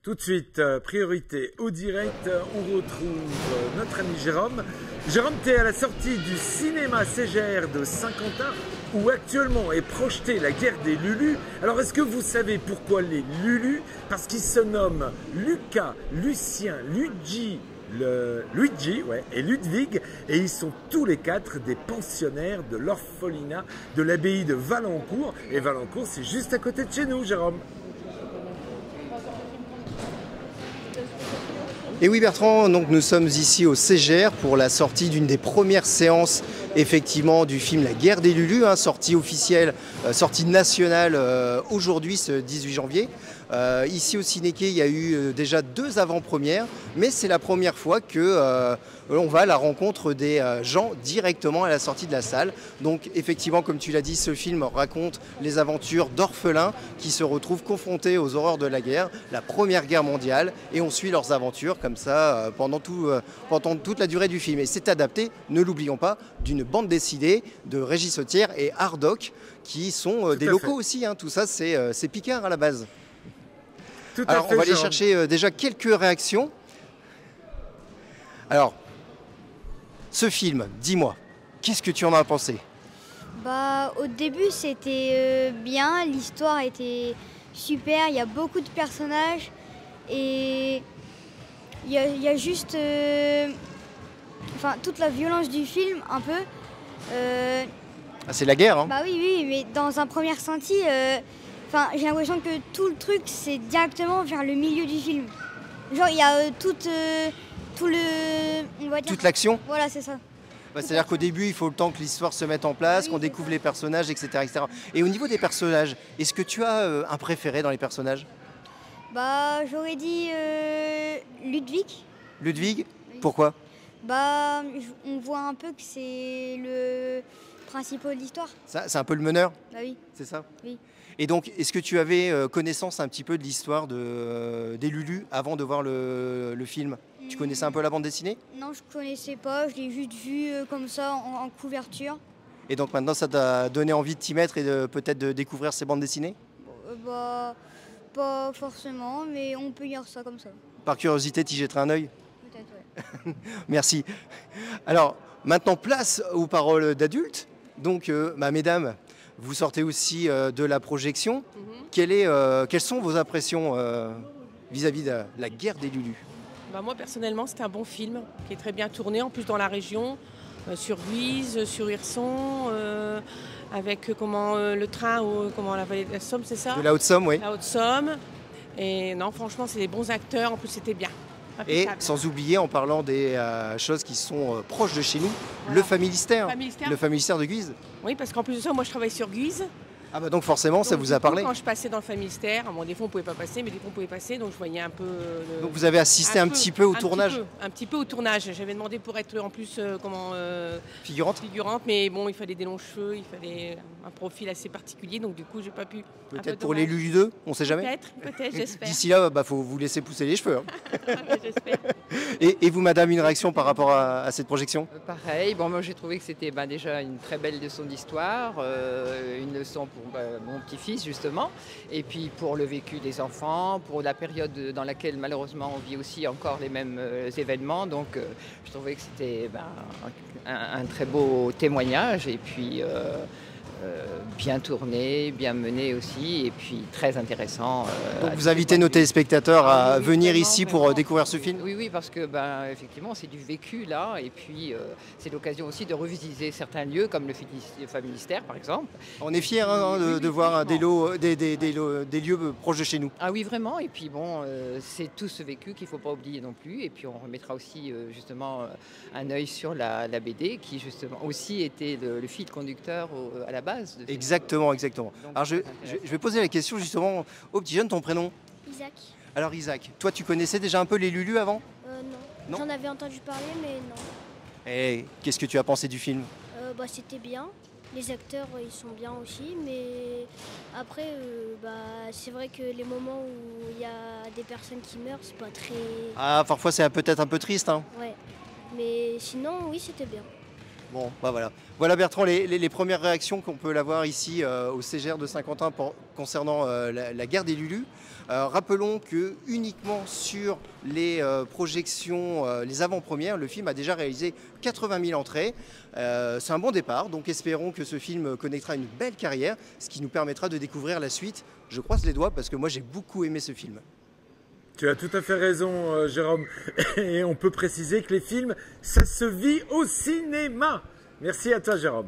Tout de suite, priorité au direct, on retrouve notre ami Jérôme. Jérôme, tu es à la sortie du cinéma Ségère de Saint-Quentin où actuellement est projetée la guerre des Lulus. Alors est-ce que vous savez pourquoi les Lulus? Parce qu'ils se nomment Lucas, Lucien, Luigi, et Ludwig, et ils sont tous les quatre des pensionnaires de l'orphelinat de l'abbaye de Valencourt. Et Valencourt, c'est juste à côté de chez nous, Jérôme. Et oui Bertrand, donc nous sommes ici au Ségère pour la sortie d'une des premières séances effectivement du film La Guerre des Lulus, sortie officielle, sortie nationale aujourd'hui ce 18 janvier. Ici au Ciné-Quai, il y a eu déjà 2 avant-premières, mais c'est la première fois que on va à la rencontre des gens directement à la sortie de la salle. Donc effectivement, comme tu l'as dit, ce film raconte les aventures d'orphelins qui se retrouvent confrontés aux horreurs de la guerre, la Première Guerre mondiale, et on suit leurs aventures comme ça pendant toute la durée du film. Et c'est adapté, ne l'oublions pas, d'une bande dessinée de Régis Sautière et Hardoc, qui sont des locaux aussi. Tout ça, c'est Picard à la base. Alors, on va aller chercher déjà quelques réactions. Alors, ce film, dis-moi, qu'est-ce que tu en as pensé? Au début, c'était bien, l'histoire était super, il y a beaucoup de personnages et il y a juste toute la violence du film, un peu. C'est la guerre, Oui, mais dans un premier ressenti, j'ai l'impression que tout le truc, c'est directement vers le milieu du film. Genre, il y a toute l'action. Voilà, c'est ça. C'est-à-dire qu'au début, il faut le temps que l'histoire se mette en place, qu'on découvre les personnages, etc., etc. Et au niveau des personnages, est-ce que tu as un préféré dans les personnages? J'aurais dit Ludwig. Ludwig? Oui. Pourquoi? On voit un peu que c'est le principal de l'histoire. C'est un peu le meneur? Oui. C'est ça? Oui. Et donc, est-ce que tu avais connaissance un petit peu de l'histoire des Lulus avant de voir le film? Tu connaissais un peu la bande dessinée? Non, je connaissais pas, je l'ai juste vu comme ça en couverture. Et donc maintenant, ça t'a donné envie de t'y mettre et peut-être de découvrir ces bandes dessinées? Pas forcément, mais on peut lire ça comme ça. Par curiosité, t'y jetteras un œil? Peut-être, ouais. Merci. Alors, maintenant, place aux paroles d'adultes. Donc, mesdames, vous sortez aussi de la projection. Quelles sont vos impressions vis-à-vis de la guerre des Lulus? Moi, personnellement, c'est un bon film qui est très bien tourné, en plus dans la région, sur Guise, sur Hirson, avec le train, la vallée de la Somme, c'est ça? De la Haute-Somme, oui. La Haute-Somme. Et non, franchement, c'est des bons acteurs, en plus, c'était bien. Et sans oublier, en parlant des choses qui sont proches de chez nous, voilà. Le Familistère. Le Familistère de Guise. Oui, parce qu'en plus de ça, moi je travaille sur Guise. Donc forcément, ça vous a parlé. Quand je passais dans le Familistère, des fois on ne pouvait pas passer, mais des fois on pouvait passer, donc je voyais un peu... Donc vous avez assisté un petit peu au tournage? Un petit peu au tournage. J'avais demandé pour être en plus figurante, mais bon, il fallait des longs cheveux, il fallait un profil assez particulier, donc du coup j'ai pas pu... Peut-être pour les Lulus 2, on ne sait jamais. Peut-être, j'espère. D'ici là, faut vous laisser pousser les cheveux. J'espère. Et vous, madame, une réaction par rapport à cette projection? Pareil, moi j'ai trouvé que c'était déjà une très belle leçon d'histoire, une leçon pour mon petit-fils justement, et puis pour le vécu des enfants, pour la période dans laquelle malheureusement on vit aussi encore les mêmes événements, donc je trouvais que c'était un très beau témoignage, et puis bien tourné, bien mené aussi, et puis très intéressant. Donc vous invitez nos téléspectateurs à venir ici pour découvrir ce film? Oui, parce que effectivement c'est du vécu là, et puis c'est l'occasion aussi de revisiter certains lieux comme le Familistère par exemple. On est fiers de voir des lieux proches de chez nous. Ah oui, vraiment, et puis c'est tout ce vécu qu'il ne faut pas oublier non plus, et puis on remettra aussi justement un œil sur la BD qui justement aussi était le fil conducteur à la base. Exactement. Donc, alors je vais poser la question justement au petit jeune, ton prénom? Isaac. Alors Isaac, toi tu connaissais déjà un peu les Lulus avant? Non. J'en avais entendu parler, mais non. Et qu'est-ce que tu as pensé du film? C'était bien. Les acteurs, ils sont bien aussi, mais après, c'est vrai que les moments où il y a des personnes qui meurent, c'est pas très... Ah, parfois c'est peut-être un peu triste. Ouais, mais sinon, oui, c'était bien. Bon, bah voilà. Voilà Bertrand, les premières réactions qu'on peut avoir ici au CGR de Saint-Quentin concernant la guerre des Lulus. Rappelons que uniquement sur les projections, les avant-premières, le film a déjà réalisé 80 000 entrées. C'est un bon départ, donc espérons que ce film connaîtra une belle carrière, ce qui nous permettra de découvrir la suite. Je croise les doigts parce que moi j'ai beaucoup aimé ce film. Tu as tout à fait raison, Jérôme. Et on peut préciser que les films, ça se vit au cinéma. Merci à toi, Jérôme.